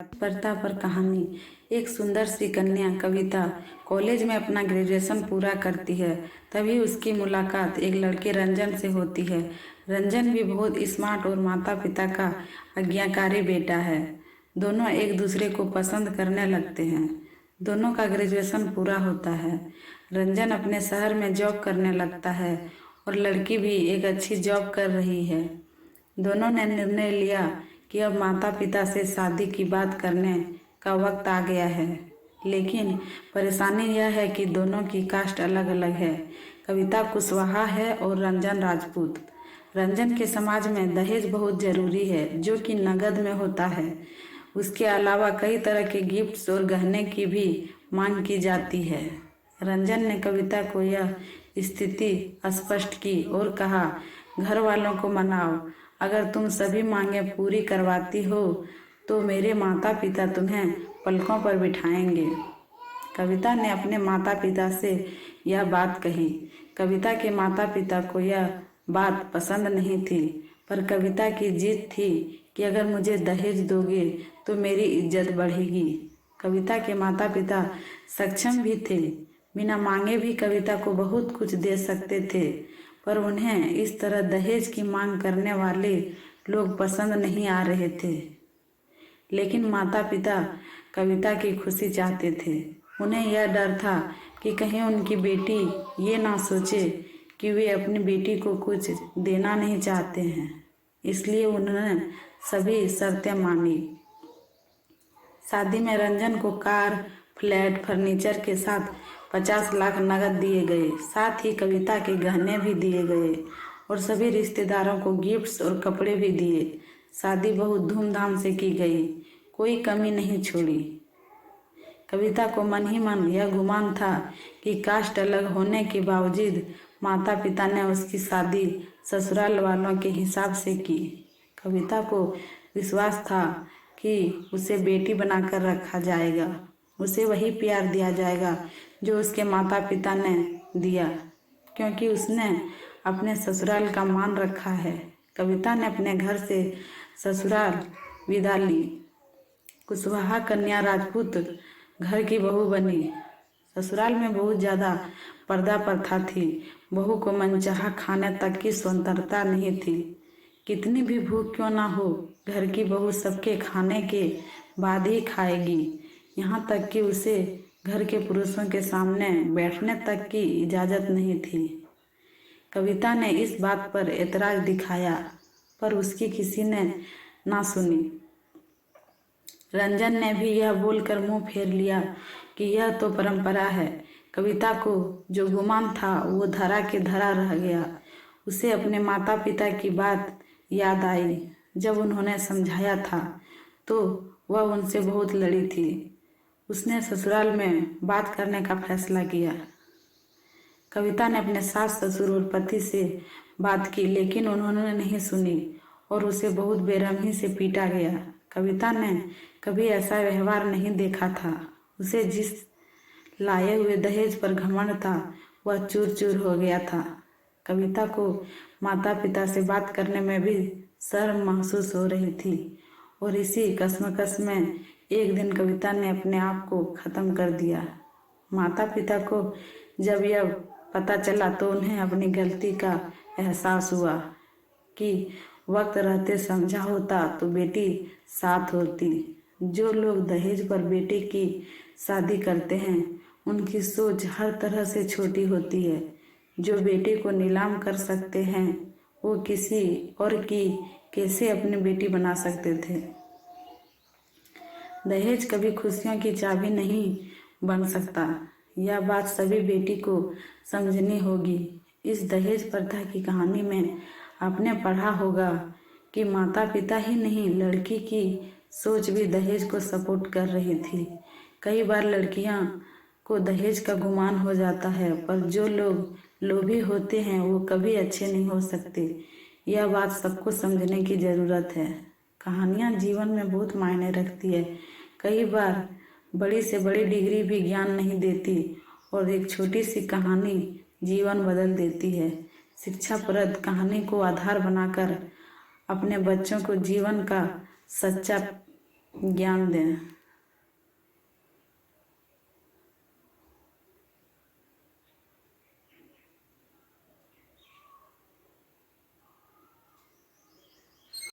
तत्परता पर कहानी। एक सुंदर सी कन्या कविता कॉलेज में अपना ग्रेजुएशन पूरा करती है। तभी उसकी मुलाकात एक लड़के रंजन से होती है। रंजन भी बहुत स्मार्ट और माता पिता का आज्ञाकारी बेटा है। दोनों एक दूसरे को पसंद करने लगते हैं। दोनों का ग्रेजुएशन पूरा होता है। रंजन अपने शहर में जॉब करने लगता है और लड़की भी एक अच्छी जॉब कर रही है। दोनों ने निर्णय लिया कि अब माता पिता से शादी की बात करने का वक्त आ गया है। लेकिन परेशानी यह है कि दोनों की कास्ट अलग अलग है। कविता कुशवाहा है और रंजन राजपूत। रंजन के समाज में दहेज बहुत जरूरी है, जो कि नगद में होता है। उसके अलावा कई तरह के गिफ्ट्स और गहने की भी मांग की जाती है। रंजन ने कविता को यह स्थिति स्पष्ट की और कहा, घर वालों को मनाओ, अगर तुम सभी मांगें पूरी करवाती हो तो मेरे माता पिता तुम्हें पलकों पर बिठाएंगे। कविता ने अपने माता पिता से यह बात कही। कविता के माता पिता को यह बात पसंद नहीं थी, पर कविता की जिद थी कि अगर मुझे दहेज दोगे तो मेरी इज्जत बढ़ेगी। कविता के माता पिता सक्षम भी थे, बिना मांगे भी कविता को बहुत कुछ दे सकते थे, पर उन्हें इस तरह दहेज की मांग करने वाले लोग पसंद नहीं आ रहे थे। लेकिन माता पिता कविता की खुशी चाहते थे। उन्हें यह डर था कि कहीं उनकी बेटी ये ना सोचे कि वे अपनी बेटी को कुछ देना नहीं चाहते हैं। इसलिए उन्होंने सभी शर्तें मानी। शादी में रंजन को कार, फ्लैट, फर्नीचर के साथ 50 लाख नकद दिए गए। साथ ही कविता के गहने भी दिए गए और सभी रिश्तेदारों को गिफ्ट्स और कपड़े भी दिए। शादी बहुत धूमधाम से की गई, कोई कमी नहीं छोड़ी। कविता को मन ही मन यह गुमान था कि कास्ट अलग होने के बावजूद माता पिता ने उसकी शादी ससुराल वालों के हिसाब से की। कविता को विश्वास था कि उसे बेटी बनाकर रखा जाएगा, उसे वही प्यार दिया जाएगा जो उसके माता पिता ने दिया, क्योंकि उसने अपने ससुराल का मान रखा है। कविता ने अपने घर से ससुराल विदा ली। कुशवाहा कन्या राजपूत घर की बहू बनी। ससुराल में बहुत ज़्यादा पर्दा प्रथा थी। बहू को मनचाहा खाने तक की स्वतंत्रता नहीं थी। कितनी भी भूख क्यों ना हो, घर की बहू सबके खाने के बाद ही खाएगी। यहाँ तक कि उसे घर के पुरुषों के सामने बैठने तक की इजाज़त नहीं थी। कविता ने इस बात पर ऐतराज़ दिखाया, पर उसकी किसी ने ना सुनी। रंजन ने भी यह बोलकर मुंह फेर लिया कि यह तो परंपरा है। कविता को जो गुमान था वो धरा के धरा रह गया। उसे अपने माता पिता की बात याद आई। जब उन्होंने समझाया था तो वह उनसे बहुत लड़ी थी। उसने ससुराल में बात करने का फैसला किया। कविता ने अपने सास, ससुर और पति से बात की, लेकिन उन्होंने नहीं सुनी और उसे बहुत बेरहमी से पीटा गया। कविता ने कभी ऐसा व्यवहार नहीं देखा था। उसे जिस लाए हुए दहेज पर घमंड था वह चूर चूर हो गया था। कविता को माता पिता से बात करने में भी शर्म महसूस हो रही थी और इसी कश्मकश में एक दिन कविता ने अपने आप को ख़त्म कर दिया। माता पिता को जब यह पता चला तो उन्हें अपनी गलती का एहसास हुआ कि वक्त रहते समझा होता तो बेटी साथ होती। जो लोग दहेज पर बेटे की शादी करते हैं उनकी सोच हर तरह से छोटी होती है। जो बेटे को नीलाम कर सकते हैं वो किसी और की कैसे अपनी बेटी बना सकते थे। दहेज कभी खुशियों की चाबी नहीं बन सकता। यह बात सभी बेटी को समझनी होगी। इस दहेज प्रथा की कहानी में आपने पढ़ा होगा कि माता पिता ही नहीं, लड़की की सोच भी दहेज को सपोर्ट कर रही थी। कई बार लड़कियां को दहेज का गुमान हो जाता है, पर जो लोग लोभी होते हैं वो कभी अच्छे नहीं हो सकते। यह बात सबको समझने की ज़रूरत है। कहानियाँ जीवन में बहुत मायने रखती है। कई बार बड़ी से बड़ी डिग्री भी ज्ञान नहीं देती और एक छोटी सी कहानी जीवन बदल देती है। शिक्षाप्रद कहानी को आधार बनाकर अपने बच्चों को जीवन का सच्चा ज्ञान दें।